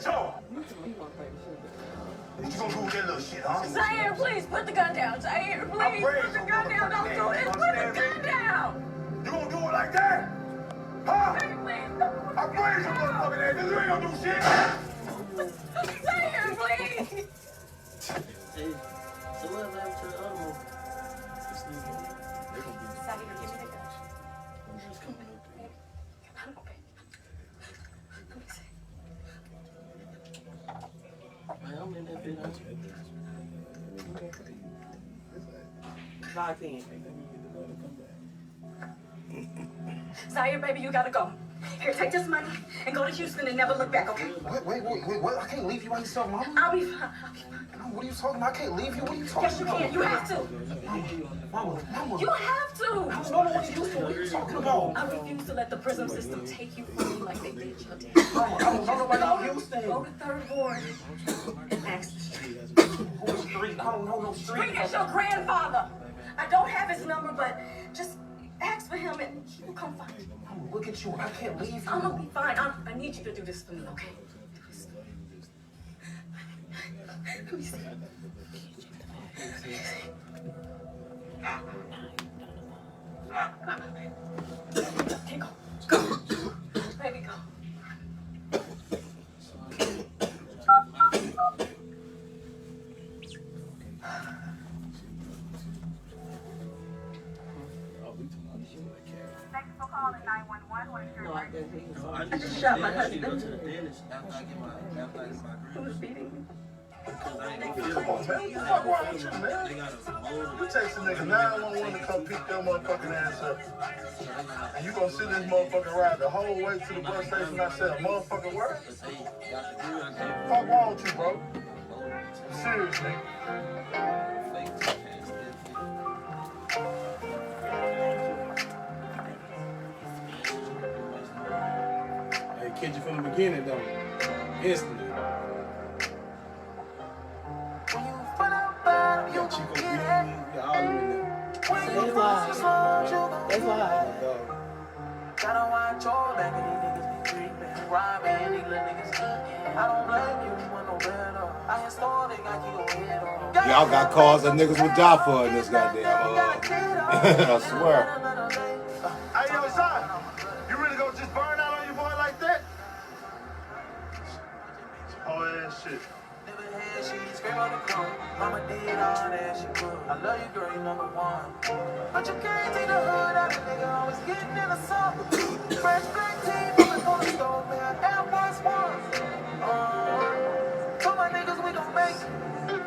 Joe! What you gonna do with that little shit, huh? Zaire, please put the gun down. Zaire, please put the gun down. Don't do this. Put the gun down. You gonna do it like that? Huh? Zaire, please. I praise your motherfucking ass. You ain't gonna do shit. Zaire, please. Hey, so what happened to the other one? Zaire, give me the gun. Man, I'm in that bitch. Locked in. Zaire, baby, you gotta go. Here, take this money and go to Houston and never look back, okay? Wait, what? I can't leave you by yourself, Mama. I'll be fine. Mama, what are you talking about? I can't leave you. What are you talking Yes, you about? can. You have to. Mama. You have to. No, what are you talking about? I refuse to let the prison system take you from me like they did your dad. Mama, I don't know nobody in Houston. Go to Third Ward and ask the street. Who's street? I don't know no street. Street is your grandfather. I don't have his number, but just ask for him and he will come find you. Mama, look at you. I can't leave you. I'm gonna be fine. I need you to do this for me, okay? Let me see. Okay, go. Go. Baby, go. Thanks for calling 911. What is your emergency? I just shot my go husband. to the dentist after I get my Who was beating me? because I ain't gonna Come on, man. What the fuck wrong with you, man? They got a mold. You text a nigga 911 to come pick your motherfucking ass up. And you gonna sit this motherfucking ride the whole way to the bus station not say a motherfucking word? But they got the dude I can't Fuck wrong with you, bro? Seriously. fake pants. Hey, catch you from the beginning, though. Instantly. You got Chico Bean, you got all of them in there. That's why. Gotta watch your back and these niggas be creeping. Robbing these little niggas eating. I don't blame you, you want no better. I installed it, got you head on. Y'all got cars of niggas with Jaffa in this goddamn. I swear. Hey, yo, son, you really gonna just burn out on your boy like that? Oh, ass shit. Never had she scream on the coat. Mama did all that she could. I love you, girl, you number one. But you can't take the hood out of nigga, always getting in the sun. Fresh black tee, moving for the stove, man. Air Force One. So my niggas, we gon' make it.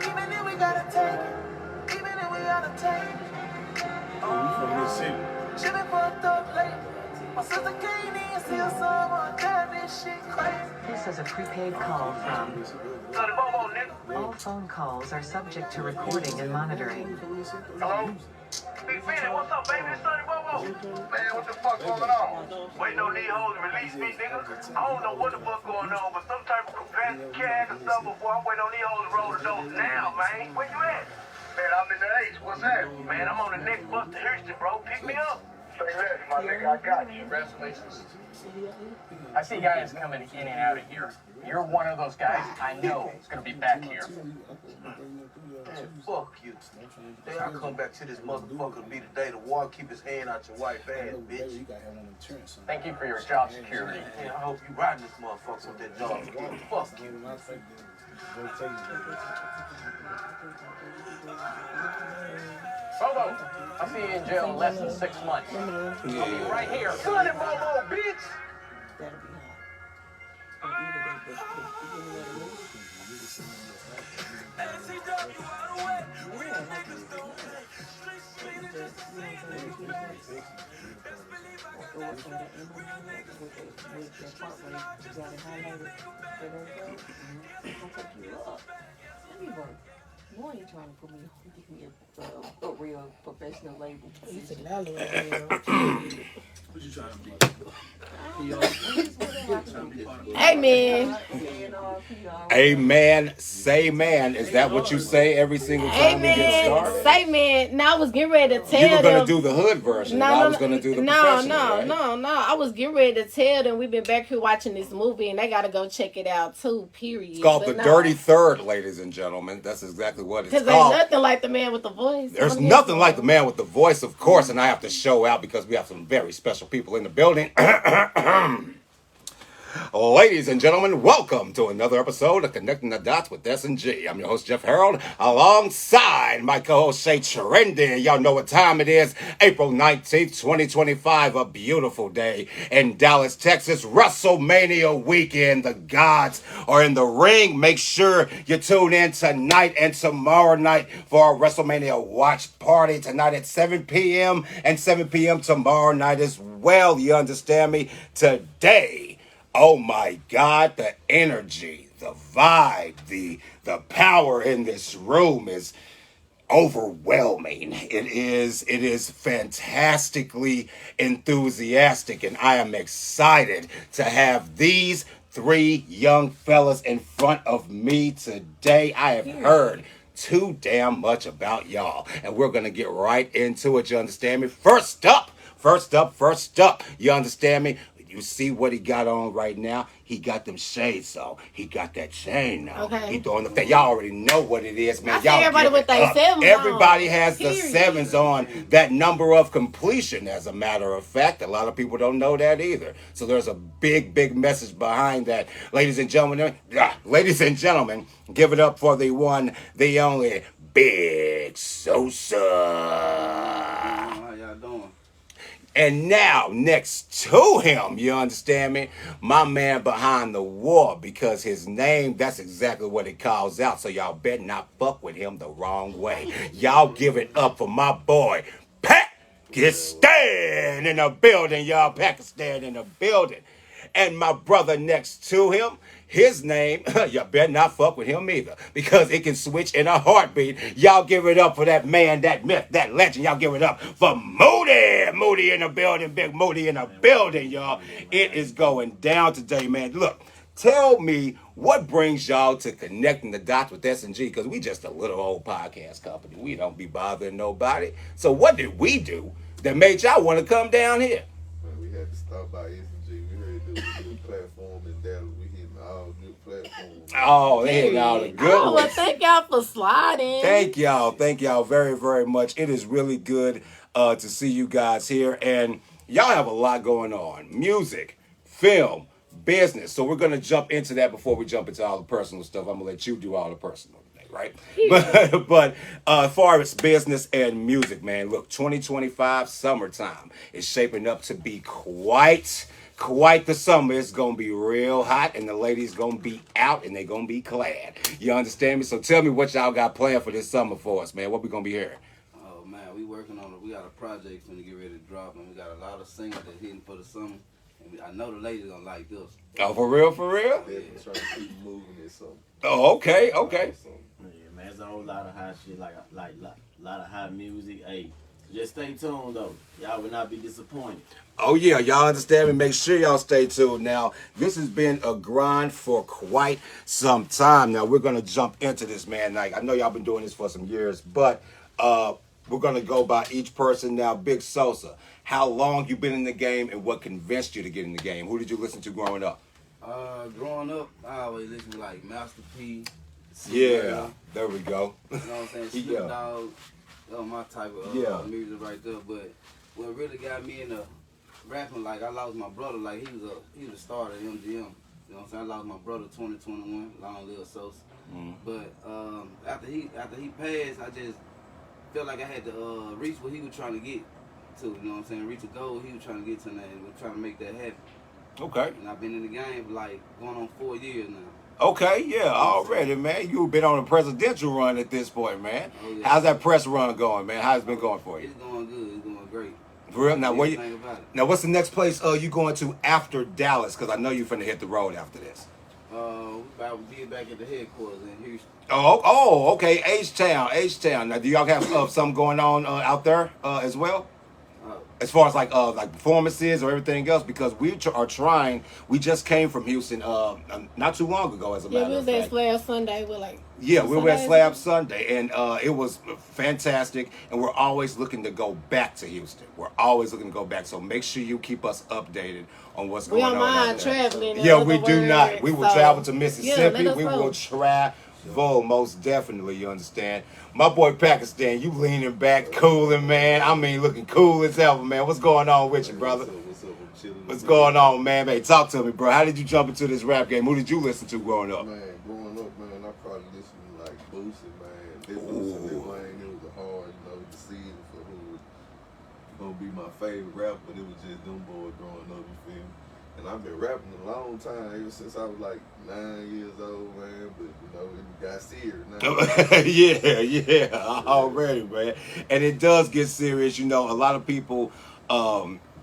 Even if we gotta take it. Even if we gotta take it. We from this city. She been fucked up late. My sister came in, see her someone, damn, this shit crazy. This is a prepaid call from. Sonny Bobo, nigga. All phone calls are subject to recording and monitoring. Hello? Big Benny, what's up, baby? It's Sonny Bobo. Man, what the fuck going on? Waiting on these hoes to release me, nigga. I don't know what the fuck going on, but some type of capacity cat or something before I'm waiting on these hoes to roll the dope now, man. Where you at? Man, I'm in the H. What's that? Man, I'm on the next bus to Houston, bro. Pick me up. Say less, my nigga. I got you. Congratulations. I see guys coming in and out of here. You're one of those guys I know is going to be back here. Man, fuck you. Day I come back to this motherfucker be the day the war keep his hand out your wife ass, bitch. Thank you for your job security. Man, I hope you riding this motherfucker with that job. Fuck you. Bobo, I'll see you in jail in less than 6 months. I'll be right here. Sonny Bobo, bitch! You ain't trying to put me, give me a real professional label. What you trying to be? I just want to Amen. Amen. Say man. Is that what you say every single time we get started? Say man. Now I was getting ready to tell You were going them. to do the hood version. and I was going to do the professional, right? I was getting ready to tell them we've been back here watching this movie and they got to go check it out too, period. It's called The Dirty Third, ladies and gentlemen. That's exactly what it's called. Because there's nothing like the man with the voice. There's nothing like the man with the voice, of course, and I have to show out because we have some very special people in the building. Ladies and gentlemen, welcome to another episode of Connecting the Dots with S&G. I'm your host, Jeff Harold, alongside my co-host, Shay Trendy. Y'all know what time it is. April 19th, 2025, a beautiful day in Dallas, Texas. WrestleMania weekend. The gods are in the ring. Make sure you tune in tonight and tomorrow night for our WrestleMania watch party tonight at 7 p.m. and 7 p.m. tomorrow night as well. You understand me? Today, oh my God, the energy, the vibe, the power in this room is overwhelming. It is fantastically enthusiastic, and I am excited to have these three young fellas in front of me today. I have heard too damn much about y'all, and we're gonna get right into it. You understand me? First up, you understand me? You see what he got on right now? He got them shades on. He got that chain now. Okay. He doing the thing. Y'all already know what it is, man. I see Y'all everybody with their sevens on. Everybody has the Period. sevens on. That number of completion, as a matter of fact. A lot of people don't know that either. So there's a big, big message behind that. Ladies and gentlemen, give it up for the one, the only, Big Sosa. How y'all doing? And now, next to him, you understand me? My man behind the wall, because his name, that's exactly what it calls out. So y'all better not fuck with him the wrong way. Y'all give it up for my boy, Pakistan in the building, y'all. Pakistan in the building. And my brother next to him, his name, you better not fuck with him either, because it can switch in a heartbeat. Y'all give it up for that man, that myth, that legend. Y'all give it up for Mully. Mully in the building, big Mully in the building, y'all. It is going down today, man. Look, tell me what brings y'all to Connecting the Dots with S&G, because we just a little old podcast company. We don't be bothering nobody. So what did we do that made y'all want to come down here? Man, we had to stop by S&G. We heard there was a good platform in Dallas. Oh, they hitting all the good ones. Well, thank y'all for sliding. Thank y'all very, very much. It is really good to see you guys here, and y'all have a lot going on. Music, film, business. So we're going to jump into that before we jump into all the personal stuff. I'm going to let you do all the personal thing, right? But as far as business and music, man, look, 2025 summertime is shaping up to be quite the summer. It's gonna be real hot, and the ladies gonna be out, and they gonna be clad. You understand me? So tell me what y'all got planned for this summer for us, man. What we gonna be hearing? Oh man, we working on it. We got a project finna get ready to drop, and we got a lot of singles that's hitting for the summer. And I know the ladies gonna like this. Oh, for real? Yeah, trying to keep moving this summer. Oh, okay. Yeah, man, it's a whole lot of hot shit, like lot of hot music. Hey, just stay tuned though. Y'all will not be disappointed. Oh yeah, y'all understand me? Make sure y'all stay tuned. Now, this has been a grind for quite some time. Now, we're going to jump into this, man. Like, I know y'all been doing this for some years, but we're going to go by each person now. Big Sosa, how long you been in the game, and what convinced you to get in the game? Who did you listen to growing up? Growing up, I always listen to like Master P. Yeah, there we go. You know what I'm saying? Snoop Dogg, my type of music right there. But what really got me in the rapping, like I lost my brother, like he was a star at MGM. You know what I'm saying? I lost my brother 2021, long live Sosa. But after he passed, I just felt like I had to reach what he was trying to get to. You know what I'm saying? Reach a goal he was trying to get to, and we're trying to make that happen. Okay. And I've been in the game for like going on 4 years now. Okay, yeah, already, man. You've been on a presidential run at this point, man. Oh, yeah. How's that press run going, man? How's it been going for you? It's going good. It's going great. For real? Now, what's the next place you going to after Dallas? Because I know you're finna hit the road after this. We'll be back at the headquarters in Houston. Oh, okay. H-Town. Now, do y'all have something going on out there as well? As far as like performances or everything else, because we are trying. We just came from Houston not too long ago, as a matter of fact. We were there last Sunday. We're like. Yeah, we were at Slab Sunday, and it was fantastic, and we're always looking to go back to Houston. We're always looking to go back, so make sure you keep us updated on what's going on. We don't mind traveling. Yeah, we do not. We will travel to Mississippi. Yeah, we will travel, most definitely, you understand. My boy Pakistan, you leaning back, cooling, man. I mean, looking cool as ever, man. What's going on with you, brother? What's up? I'm chilling. What's going on, man? Hey, talk to me, bro. How did you jump into this rap game? Who did you listen to growing up? Man, growing up, man, I probably listened to like Boosie, man. That Boosie, that Wayne, it was a hard, decision for who was gonna be my favorite rapper, but it was just them boys growing up, you feel me? And I've been rapping a long time, ever since I was like 9 years old, man. But it got serious now. yeah, already, man. And it does get serious. A lot of people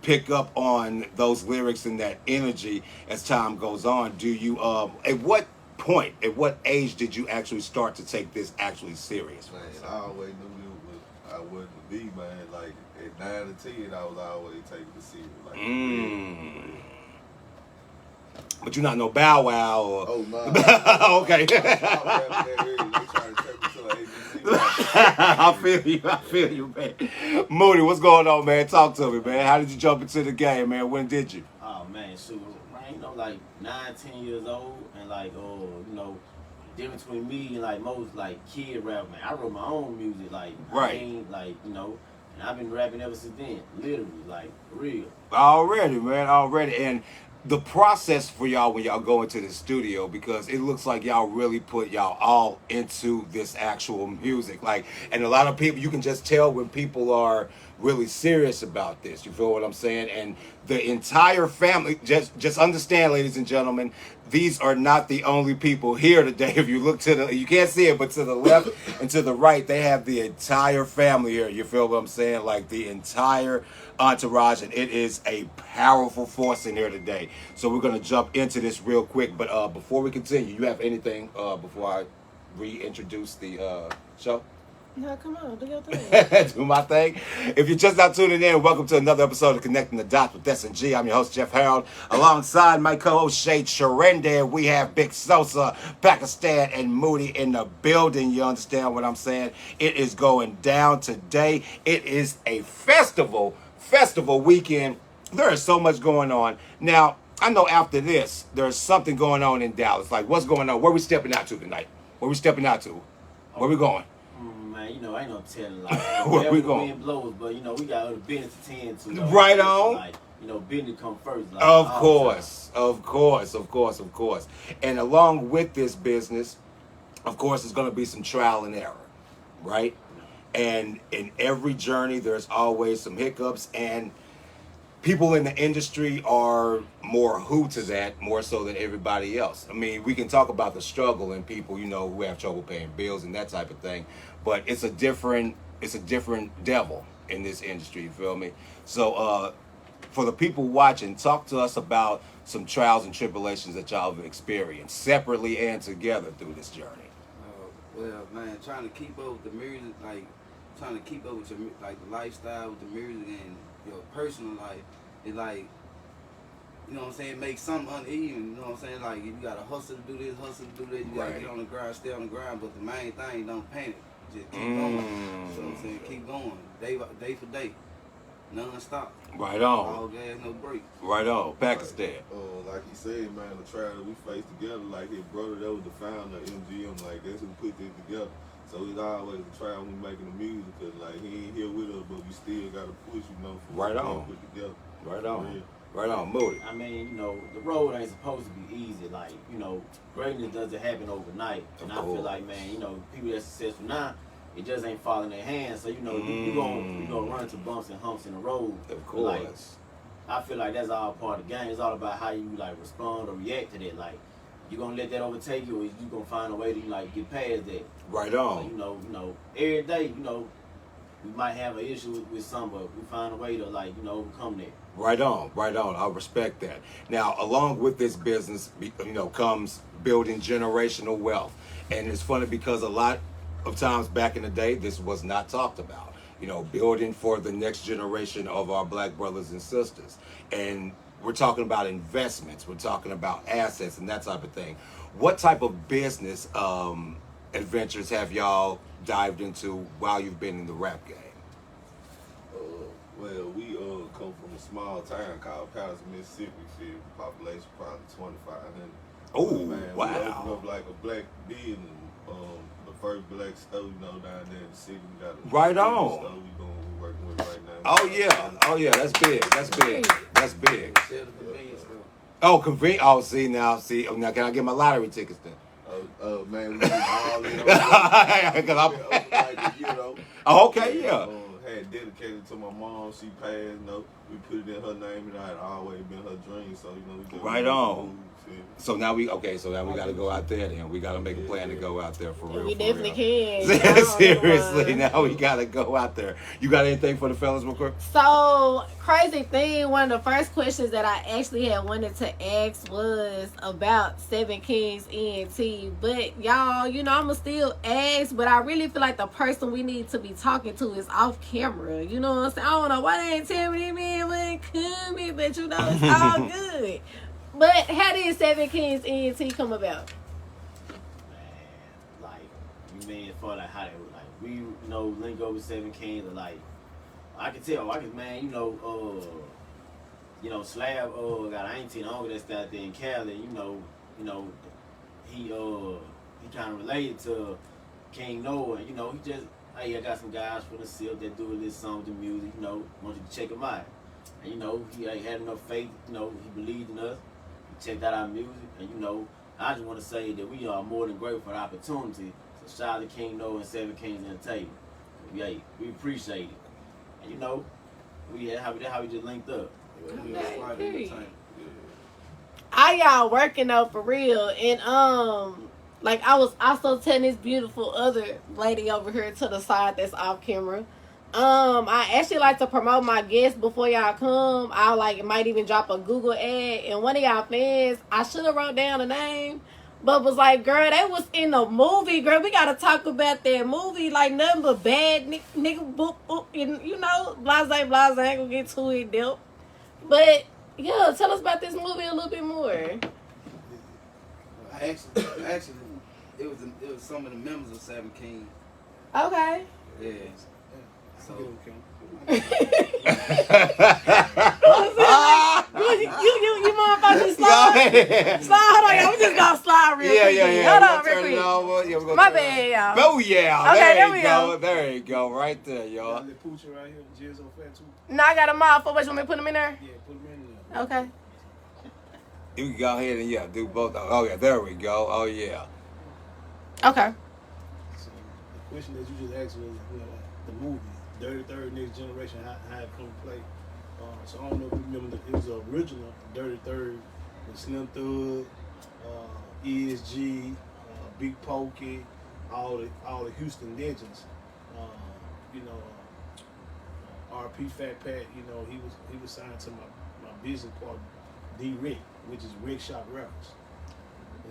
pick up on those lyrics and that energy as time goes on. Do you? At what point? At what age did you actually start to take this actually serious? Man, I always knew I wasn't to be, man. Like at 9 and 10, I was always taking it serious. Like. But you're not no Bow Wow or... Oh, no. Okay. I feel you, man. Mully, what's going on, man? Talk to me, man. How did you jump into the game, man? When did you? Oh, man, shoot. Man, like 9, 10 years old, and like, difference between me and like most like kid rap, man. I wrote my own music, like, right. And I've been rapping ever since then, literally, like, real. Already, man, already. And the process for y'all when y'all go into the studio, because it looks like y'all really put y'all all into this actual music. Like, and a lot of people, you can just tell when people are really serious about this. You feel what I'm saying? And the entire family, just understand, ladies and gentlemen, these are not the only people here today. If you look you can't see it, but to the left and to the right, they have the entire family here. You feel what I'm saying? Like the entire entourage, and it is a powerful force in here today. So we're going to jump into this real quick. But before we continue, you have anything before I reintroduce the show? No, come on, do your thing. Do my thing. If you're just now tuning in, welcome to another episode of Connecting the Dots with S&G. I'm your host, Jeff Harold. Alongside my co-host, Shay Charende, we have Big Sosa, Pakistan, and Mully in the building. You understand what I'm saying? It is going down today. It is a festival weekend. There is so much going on. Now, I know after this, there's something going on in Dallas. Like, what's going on? Where we stepping out to tonight? Where we stepping out to? Where we going? Man, ain't no telling. Like, where we going? The wind blows, but we got other business to tend to. Right on. Like, business come first. Like, of course. And along with this business, of course, there's going to be some trial and error, right? And in every journey, there's always some hiccups, and people in the industry are more to that, more so than everybody else. I mean, we can talk about the struggle and people, who have trouble paying bills and that type of thing, but it's a different devil in this industry, you feel me? So for the people watching, talk to us about some trials and tribulations that y'all have experienced separately and together through this journey. Well, man, trying to keep up with the music, like trying to keep up with your the lifestyle with the music and your personal life, it like, makes some uneven, you know what I'm saying? Like, you gotta hustle to do this, hustle to do that, you gotta get on the grind, stay on the grind, but the main thing, don't panic, just keep going, you know what I'm saying? Keep going, day for day, non-stop. Right on. All gas, no break. Right on, Pakistan. Like he said, man, the trial that we faced together, like his brother, that was the founder of MGM, like that's who put this together. So it's always a trial when we making the music, cause like he ain't here with us, but we still gotta push, for right what on. we put together. Right on. Right on, Mully. I mean, the road ain't supposed to be easy. Like, greatness doesn't happen overnight. And I feel like, man, people that's successful now, it just ain't falling in their hands. So, you gonna run into bumps and humps in the road. Of course. Like, I feel like that's all part of the game. It's all about how you respond or react to that. Like, you gonna let that overtake you, or you gonna find a way to get past that. Right on. So, every day, we might have an issue with some, but we find a way to overcome that. Right on. I respect that. Now, along with this business, comes building generational wealth, and it's funny because a lot of times back in the day, this was not talked about. you know, building for the next generation of our black brothers and sisters. And we're talking about investments, we're talking about assets and that type of thing. What type of business adventures have y'all dived into while you've been in the rap game? Well, we come from a small town called Patterson, Mississippi. Population probably 2,500. Oh, man, wow. We opened up like a black business. The first black store, you know, down there in the city. We got a right on. Store we working with right now. Oh yeah, that's big. That's big. Oh, convenient. Oh, see now. Now can I get my lottery tickets then? Man, we did all in. Oh, okay, yeah. Had dedicated to my mom. She passed. You know, we put it in her name, and it had always been her dream. So you know, we did right on. So now we got to go out there. Then we got to make a plan to go out there for real. We definitely can. Seriously, now we got to go out there. You got anything for the fellas, real quick? So, crazy thing, one of the first questions that I actually had wanted to ask was about Seven Kings ENT. But y'all, you know, I'ma still ask, but I really feel like the person we need to be talking to is off camera. You know what I'm saying? I don't know why they ain't tell me man when coming, but you know it's all good. But how did Seven Kings ENT come about? Man, like, you mean for like how they were like, we, you know, link over Seven Kings, and like, I can tell, man, you know, Slab, got an auntie and uncle that's out there in Cali, you know, he kind of related to King Noah, and, you know, he just, hey, I got some guys for the SIP that do a little song with music, you know, want you to check him out. And, you know, he had enough faith, you know, he believed in us. Checked out our music, and you know, I just want to say that we are more than grateful for the opportunity. So shout out to King Noah and Seven Kings Entertainment. We appreciate it, and you know, how we just linked up. How y'all working though for real? And like I was also telling this beautiful other lady over here to the side that's off camera. I actually like to promote my guests before y'all come. I might even drop a Google ad, and one of y'all fans, I should have wrote down the name, but was like, girl, they was in the movie, girl. We gotta talk about that movie, like nothing but bad nigga boop, and you know, blase, ain't gonna get too in depth. But yeah, tell us about this movie a little bit more. Actually, it was some of the members of Seven Kings. Okay. Yeah. So. You mind if I just slide? Slide, hold on, y'all. We just gonna slide real quick. Yeah. Hold on, real quick. My bad, y'all. Oh yeah. Okay, there we go. go. There you go. Right there, y'all. No, I got a mouth. For what, you want me to put them in there? Yeah, put them in there. Okay. You can go ahead and do both. Oh yeah, there we go. Oh yeah. Okay. So the question that you just asked was, the movie, Dirty Third, Next Generation, how it come to play. So I don't know if you remember, it was the original Dirty Third with Slim Thug, ESG, Big Pokey, all the Houston legends. RP Fat Pat, he was signed to my business partner, D Rick, which is Rick Shop Records.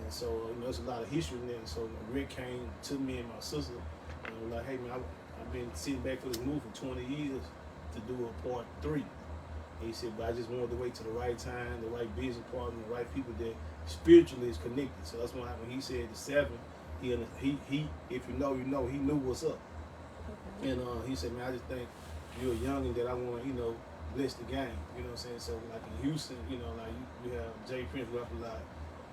And so there's a lot of history in there. So when Rick came to me and my sister, and was like, hey man, I've been sitting back for this movie for 20 years to do a part 3. And he said, but I just wanted to wait till the right time, the right business partner, the right people that spiritually is connected. So that's why when he said the 7, he if you know, he knew what's up. Okay. And he said, man, I just think you're a youngin' that I want to, bless the game. You know what I'm saying? So like in Houston, like you have Jay Prince rap a lot.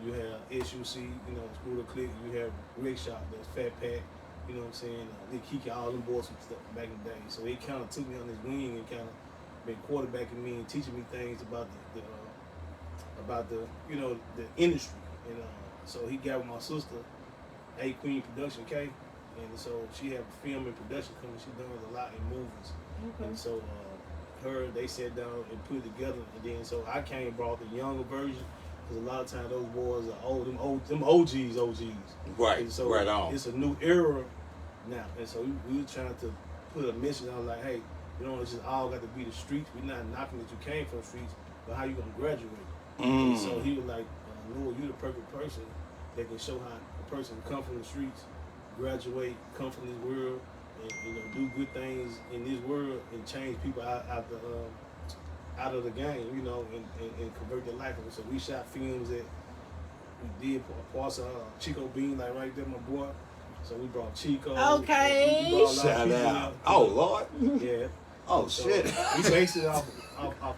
You have SUC, Screw the Click. You have Rick Shop, that's Fat Pat. You know what I'm saying? Nick Kiki, all them boys and stuff back in the day. So he kind of took me on his wing and kind of been quarterbacking me and teaching me things about the industry. And so he got with my sister, A Queen Production K, and so she had film and production company. She does a lot in movies. Okay. And so they sat down and put it together, and then so I came and brought the younger version. Because a lot of times those boys are old, them OGs. Right, and so right on. It's a new era now. And so we were trying to put a mission out like, hey, it's just all got to be the streets. We're not knocking that you came from the streets, but how you going to graduate? And so he was like, Lord, you're the perfect person that can show how a person can come from the streets, graduate, come from this world, and do good things in this world and change people out of the game, and convert their life. So we shot films that we did parts of Chico Bean, like right there, my boy. So we brought Chico. Okay. We brought Shout out. Oh, Lord. Yeah. Oh, so shit. We based it off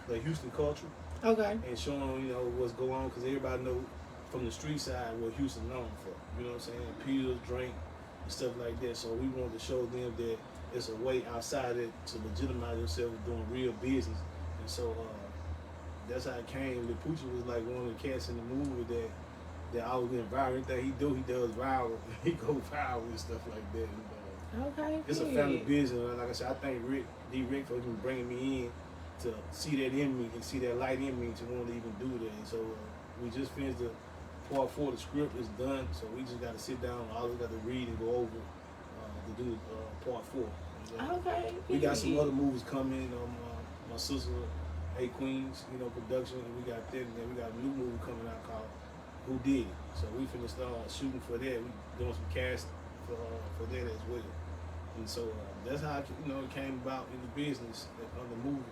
the Houston culture. Okay. And showing, what's going on, because everybody know from the street side what Houston known for. You know what I'm saying? Pills, drink, and stuff like that. So we wanted to show them that it's a way outside it to legitimize themselves doing real business. And so that's how it came. The Poochie was like one of the cats in the movie that I was getting viral. Anything he does viral. He go viral and stuff like that. Okay. It's a family business. Like I said, I thank Rick for even bringing me in to see that in me and see that light in me to want to even do that. And so we just finished the part 4. The script is done. So we just got to sit down. All we got to read and go over to do part 4. Okay. We got some other movies coming. My sister, A Queens, production, and we got that. And then we got a new movie coming out called Who Did It. So we finna start shooting for that. We doing some cast for that as well. And so that's how it came about in the business of the movie.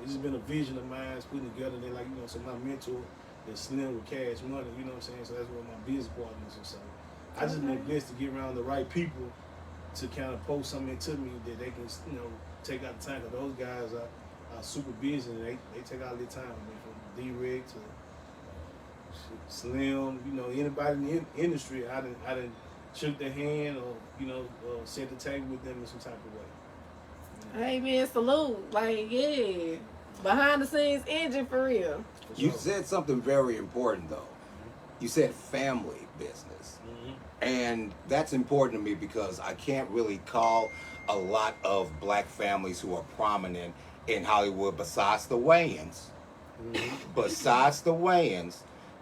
It's just been a vision of mine putting together. Then so my mentor is Slim with Cash Money. You know what I'm saying? So that's one of my business partners. And so I just been blessed to get around the right people to kind of post something into me that they can take out the time. Because those guys are super busy and they take out their time. I mean, from D-Reg to Slim, anybody in the industry, I didn't shook their hand or set the table with them in some type of way. Hey man, salute. Like, yeah, behind the scenes engine for real. You said something very important though. You said family business, and that's important to me because I can't really call a lot of black families who are prominent in Hollywood besides the Wayans.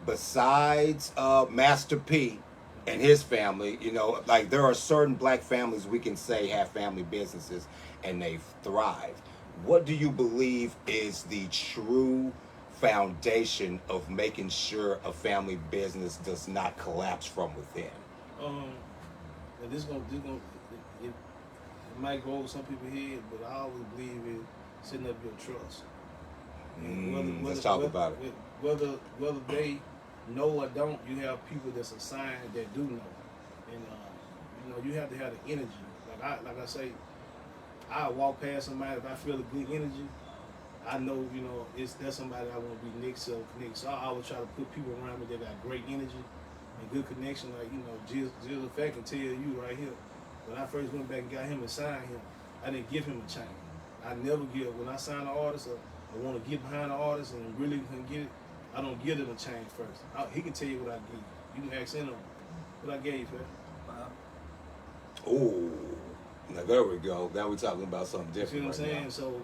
Besides Master P and his family, there are certain black families we can say have family businesses and they've thrived. What do you believe is the true foundation of making sure a family business does not collapse from within? And it might go over some people's head, but I always believe in setting up your trust. Let's talk about it. Whether they know or don't, you have people that's assigned that do know, and you have to have the energy. Like I say, I walk past somebody if I feel a good energy. I know that's somebody I want to be next to connect. So I always try to put people around me that got great energy and good connection. Like Jill Effect can tell you right here. When I first went back and got him and signed him, I didn't give him a chain. I never give. When I sign an artist, I want to get behind the artist and really can get it. I don't give them a change first. He can tell you what I gave. You can ask him what I gave her. Oh, now there we go. Now we're talking about something different. You know what I'm saying? So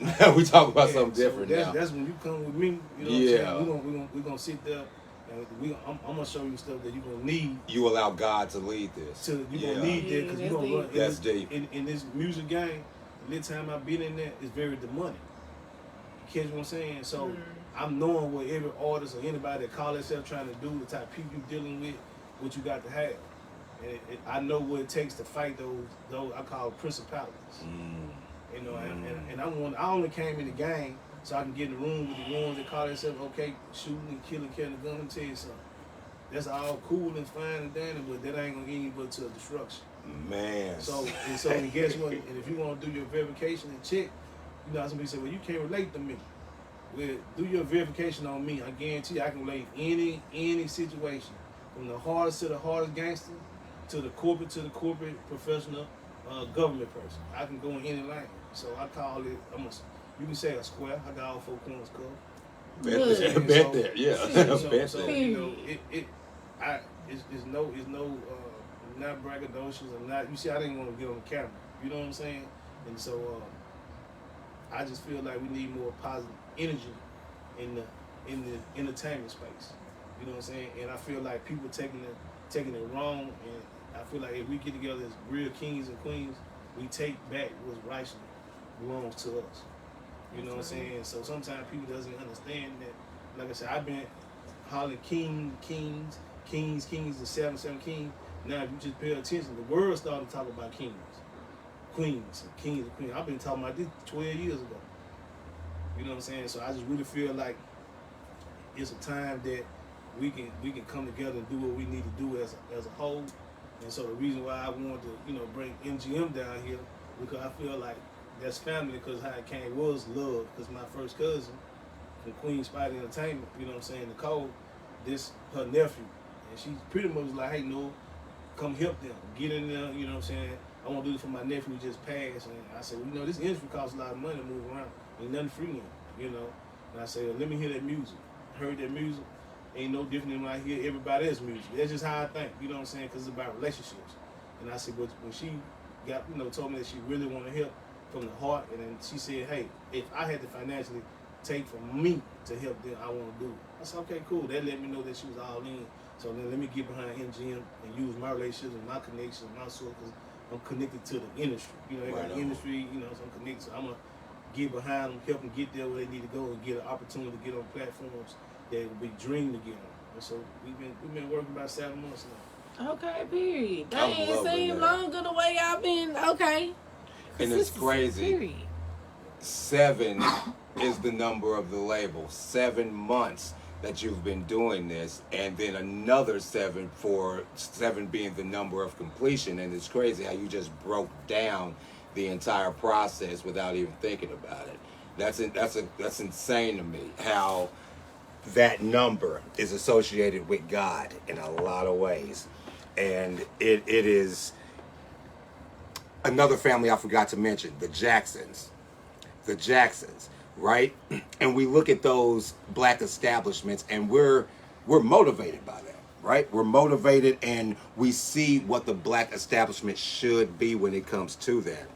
now we talking about something different now. That's when you come with me. You know what I'm saying? We're gonna sit there. And I'm gonna show you stuff that you're gonna need. You allow God to lead this. You're gonna need that because you're gonna run. That's deep. In this music game, the little time I've been in there, it's very demonic. You catch what I'm saying? So I'm knowing what every artist or anybody that call themselves trying to do, the type of people you're dealing with, what you got to have. And I know what it takes to fight those I call principalities. And I only came in the game so I can get in the room with the ones that call themselves okay, shooting and killing, carrying a gun. Let me tell you something. That's all cool and fine and dandy, but that ain't gonna get you but to destruction. Man. So guess what? And if you want to do your verification and check, some people say, well, you can't relate to me. Well, do your verification on me. I guarantee you I can relate any situation, from the hardest to the hardest gangster, to the corporate professional, government person. I can go in any lane. So I call it, you can say a square. I got all 4 corners covered. Bet there, yeah. It's not braggadocious. I'm not. You see, I didn't want to get on the camera. You know what I'm saying? And so I just feel like we need more positive energy in the entertainment space. You know what I'm saying? And I feel like people taking it wrong. And I feel like if we get together as real kings and queens, we take back what's rightfully belongs to us. You know what I'm saying? So sometimes people doesn't understand that. Like I said, I've been hollering kings, the 7 kings. Now if you just pay attention, the world started to talk about kings. queens and kings and queens. I've been talking about this 12 years ago. You know what I'm saying? So I just really feel like it's a time that we can come together and do what we need to do as a whole. And so the reason why I wanted to, bring MGM down here, because I feel like that's family, because how it came was love. Because my first cousin from Queen Spider Entertainment, you know what I'm saying, Nicole, this her nephew, and she pretty much was like, hey, no, come help them, get in there, you know what I'm saying. I want to do this for my nephew who just passed, and I said, well, this industry costs a lot of money to move around, ain't nothing free in, And I said, well, let me hear that music. Heard that music, ain't no different than when I hear everybody else's music. That's just how I think, you know what I'm saying, because it's about relationships. And I said, but when she got, told me that she really wanted help from the heart, and then she said, hey, if I had to financially take from me to help them, I want to do it. I said, okay, cool. That let me know that she was all in. So then let me get behind MGM and use my relationships and my connections, my source, because I'm connected to the industry. They got the industry, so I'm connected. So I'm going to get behind them, help them get there where they need to go, and get an opportunity to get on platforms that would be dream to get on. And so we've been working about 7 months now. Okay, period. That ain't seem longer the way y'all been. Okay. And it's crazy. Period. 7 is the number of the label. 7 months that you've been doing this, and then another 7 for 7 being the number of completion. And it's crazy how you just broke down the entire process without even thinking about it. That's insane to me, how that number is associated with God in a lot of ways. And it is another family I forgot to mention, the Jacksons, right? And we look at those black establishments, and we're motivated by that, right? We're motivated, and we see what the black establishment should be when it comes to that.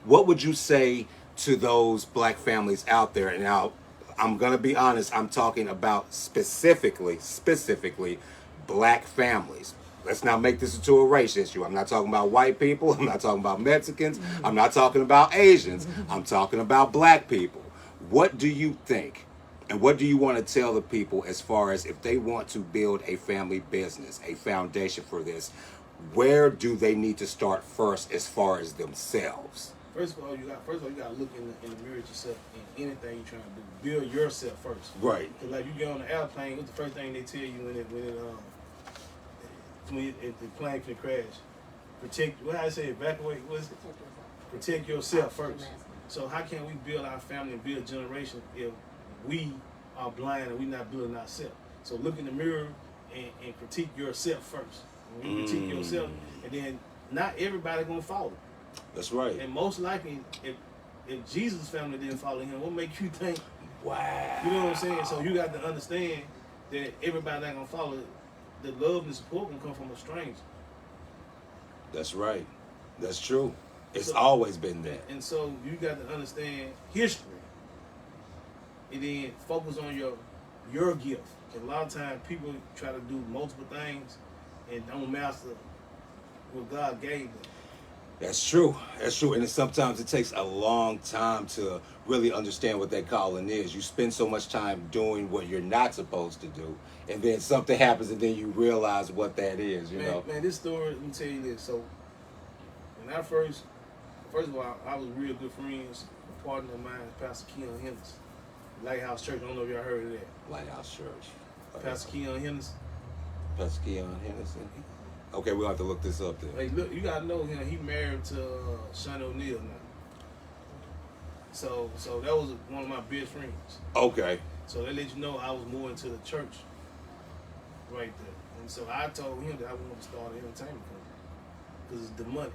What would you say to those black families out there? And now, I'm going to be honest, I'm talking about specifically black families. Let's not make this into a race issue. I'm not talking about white people. I'm not talking about Mexicans. I'm not talking about Asians. I'm talking about black people. What do you think? And what do you want to tell the people as far as if they want to build a family business, a foundation for this, where do they need to start first as far as themselves? First of all, you got to look in the mirror at yourself in anything you're trying to do. Build yourself first. Right. Because like you get on the airplane, what's the first thing they tell you if the plane can crash? Protect. What I say? Evacuate. What's it? Protect yourself first. So how can we build our family and build a generation if we are blind and we're not building ourselves? So look in the mirror and critique yourself first. When you critique yourself, and then not everybody gonna follow. That's right. And most likely, if Jesus' family didn't follow him, what makes you think? Wow. You know what I'm saying? So you got to understand that everybody not gonna follow. The love and support can come from a stranger. That's right. That's true. It's always been there. And so you got to understand history, and then focus on your gift. And a lot of times people try to do multiple things and don't master what God gave them. That's true. That's true. And sometimes it takes a long time to really understand what that calling is. You spend so much time doing what you're not supposed to do, and then something happens, and then you realize what that is, you know? Man, this story, let me tell you this. So, when I first of all, I was real good friends. A partner of mine is Pastor Keon Henderson. Lighthouse Church, I don't know if y'all heard of that. Lighthouse Church. Pastor Keon Henderson. Pastor Keon Henderson. Okay, we'll have to look this up then. Hey, look, you gotta know him. He married to Sean O'Neal now. So that was one of my best friends. Okay. So that let you know I was more into the church right there. And so I told him that I wanted to start an entertainment company because it's the money.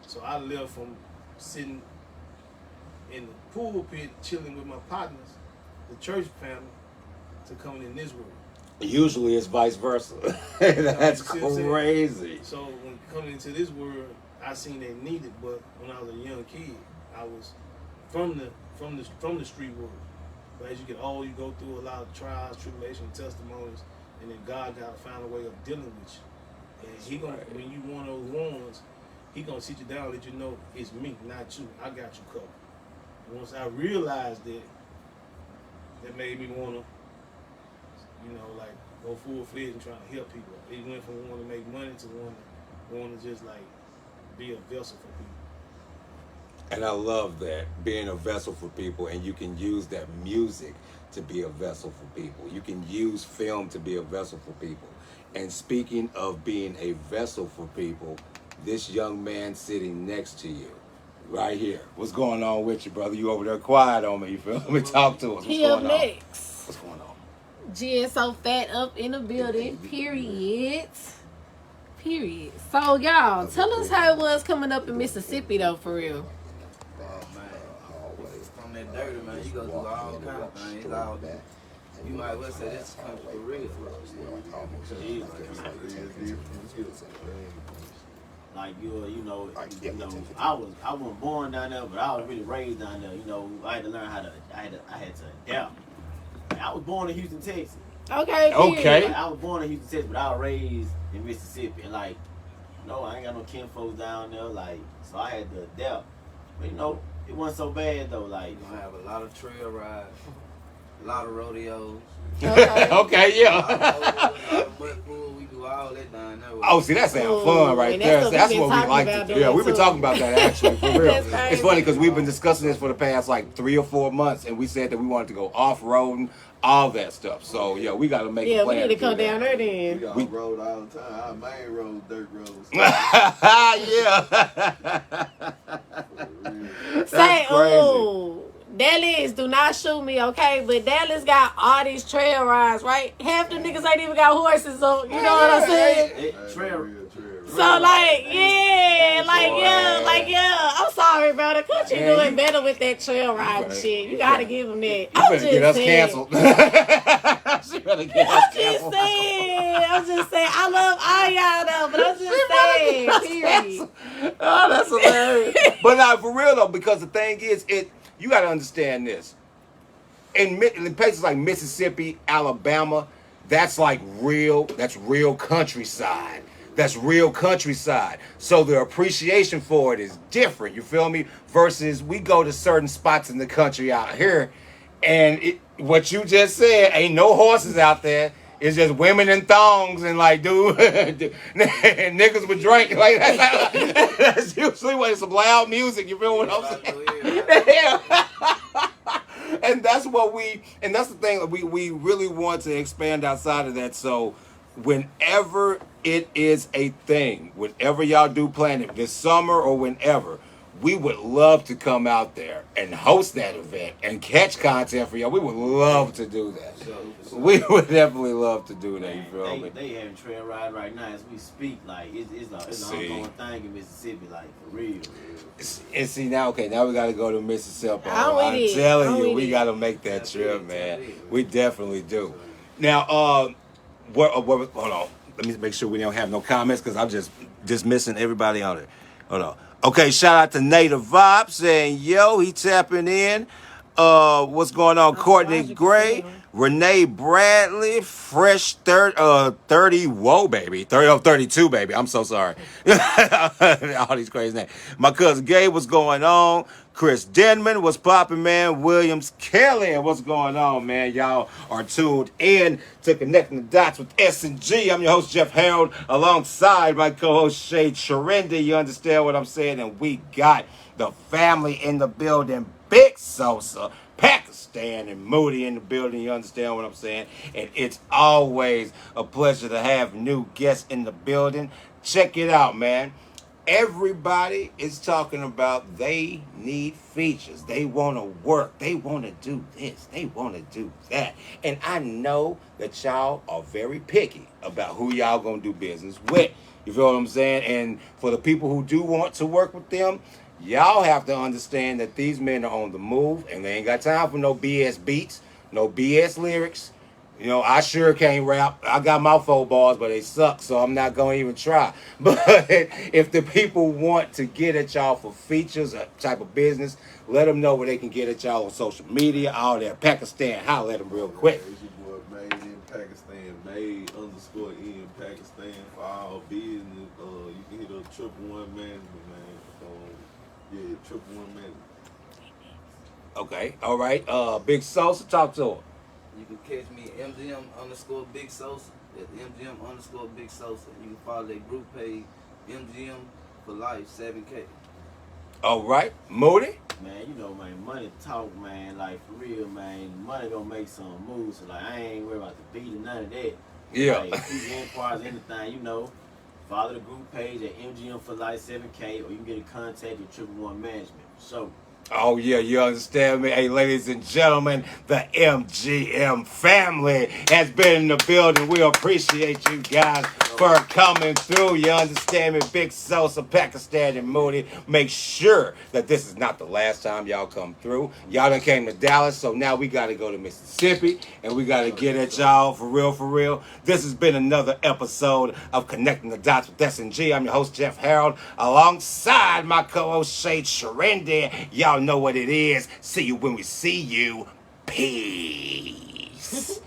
So I left from sitting in the pulpit chilling with my partners, the church family, to coming in this world. Usually it's vice versa. That's crazy. So when coming into this world, I seen they needed, but when I was a young kid, I was from the street world. But as you get older, you go through a lot of trials, tribulations, testimonies, and then God got to find a way of dealing with you. And he gonna, when you one of those ones, he gonna sit you down and let you know it's me, not you. I got you covered. And once I realized that made me wanna, like go full fledged and trying to help people. It went from wanting to make money to wanting to just like be a vessel for people. And I love that, being a vessel for people, and you can use that music to be a vessel for people. You can use film to be a vessel for people. And speaking of being a vessel for people, this young man sitting next to you, right here. What's going on with you, brother? You over there quiet on me, you feel me? Talk to us. What's He going up on? next. What's going on? Jen So Fat up in the building, period. Period. So, y'all, tell us how it was coming up in Mississippi, though, for real. From that dirty, man, you go through all kind of things. It's all that. You might well say this country for real. Like you know, I wasn't born down there, but I was really raised down there. You know, I had to learn how to, I had to adapt. Like, I was born in Houston, Texas. Okay. Okay. Like, I was born in Houston, Texas, but I was raised in Mississippi. And like, I ain't got no kinfolks down there. Like, so I had to adapt. But it wasn't so bad though. Like, You're gonna have a lot of trail rides, a lot of rodeos. Okay, yeah. We do all that down there. Oh, see, that sounds fun right there. That's what we like to do. Yeah, we've been talking about that actually, for real. It's funny because we've been discussing this for the past like 3 or 4 months, and we said that we wanted to go off-roading, all that stuff. So, yeah, we got to make a plan. Yeah, we need to come down there then. We rode all the time. Our main road, dirt roads. Yeah. Say, oh, Dallas, do not shoot me, okay? But Dallas got all these trail rides, right? Half the niggas ain't even got horses, so you know what I'm saying? So, like, yeah. I'm sorry, bro. The country doing better with that trail ride and shit. You gotta give them that. I'm just get us saying. canceled. I'm just saying. I love all y'all though, but I'm just saying. Period. Oh, that's hilarious. But not for real though, because the thing is, you got to understand this. In places like Mississippi, Alabama, that's real countryside. That's real countryside. So the appreciation for it is different, you feel me? Versus we go to certain spots in the country out here, and what you just said, ain't no horses out there. It's just women in thongs and niggas with drink. Like that's usually when it's some loud music. You feel what I'm saying? And that's the thing that we really want to expand outside of that. So whenever it is a thing, whenever y'all do plan it this summer or whenever, we would love to come out there and host that event and catch content for y'all. We would love to do that. We would definitely love to do that. You feel me? They having trail ride right now as we speak. Like it's an ongoing thing in Mississippi. Like for real. And see now we got to go to Mississippi. I'm telling you, we got to make that trip, man. We definitely do. Now, hold on. Let me make sure we don't have no comments because I'm just dismissing everybody on it. Hold on. Okay, shout out to Native Vibe saying, yo, he tapping in. What's going on? Courtney Gray, Renee Bradley, Fresh 30, whoa, baby. 32, baby. I'm so sorry. All these crazy names. My cousin Gabe, what's going on? Chris Denman, what's poppin', man? Williams Kelly, what's going on, man? Y'all are tuned in to Connecting the Dots with S&G. I'm your host, Jeff Harold, alongside my co-host, Shay Charindy. You understand what I'm saying? And we got the family in the building, Big Sosa, Pakistan, and Mully in the building. You understand what I'm saying? And it's always a pleasure to have new guests in the building. Check it out, man. Everybody is talking about they need features. They want to work. They want to do this. They want to do that. And I know that y'all are very picky about who y'all going to do business with. You feel what I'm saying? And for the people who do want to work with them, y'all have to understand that these men are on the move and they ain't got time for no BS beats, no BS lyrics. You know, I sure can't rap. I got my 4 bars, but they suck, so I'm not going to even try. But if the people want to get at y'all for features or type of business, let them know where they can get at y'all on social media, all that. Pakistan, holler at them real quick. It's your boy, Made in Pakistan, Made_in Pakistan for all business. You can hit up 111 management, man. 111 management. Okay, all right. Big Sosa, talk to him. You can catch me MGM_Big Sosa. That's MGM_Big Sosa. You can follow their group page, MGM for life, 7K. All right, Mully. Man, you know, man, money talk, man. Like, for real, man. Money gonna make some moves. So, like, I ain't worried about the beat or none of that. Yeah. Like, if you inquires anything, you know, follow the group page at MGM for Life 7K, or you can get in contact with Triple One Management. So, Oh, yeah, you understand me? Hey, ladies and gentlemen, the MGM family has been in the building. We appreciate you guys for coming through. You understand me? Big Sosa, Pakistan, and Mully. Make sure that this is not the last time y'all come through. Y'all done came to Dallas, so now we got to go to Mississippi, and we got to get at y'all for real, for real. This has been another episode of Connecting the Dots with S&G. I'm your host, Jeff Harold, alongside my co-host, Shay Trendy. Y'all know what it is. See you when we see you. Peace.